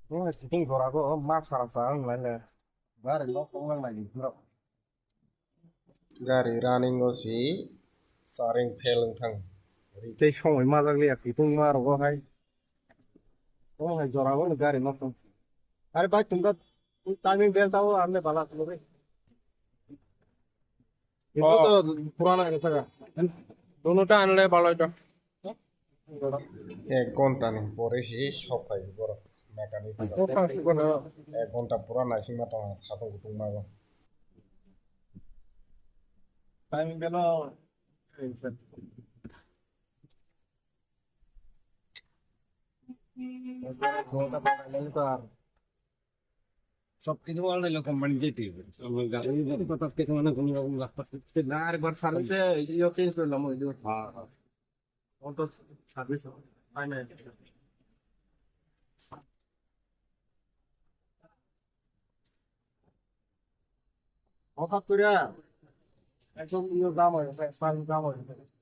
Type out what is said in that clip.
Ting gora ko mak sarap sarang lain gari lo kong lagi bro. Gari running osi saring pheleng thang. Tei সময় মাজা গলি আর টিপুং মার গো high ও high জরা গো গাড়ি নষ্ট আরে ভাই তোমরা টাইমিং বেল দাও আমনে বালা তুলো রে এটা তো পুরানা গেছে গা দুটোটা আনলে ভালো হতো। 1 ঘন্টা নি পরে সে সব খাই বড় মেকানিক ও ফাঁসি করে 1 ঘন্টা পুরা নাইসিং মাতা সাতং গুতুং মাগো টাইমিং বেল গোটা বানাইলে তো আর সব কিছু ভালো হলো কোম্পানি যেতে হবে আমার গাড়ি কথা থেকে মানে কোনো রকম রাস্তা না আরেকবার সার্ভিসে ইয়ে চেঞ্জ করলাম ওই হ্যাঁ হ্যাঁ অটো সার্ভিস পাই না হঠাৎ করে একদম ইয়ে দাম হয়ে গেছে দাম হয়ে গেছে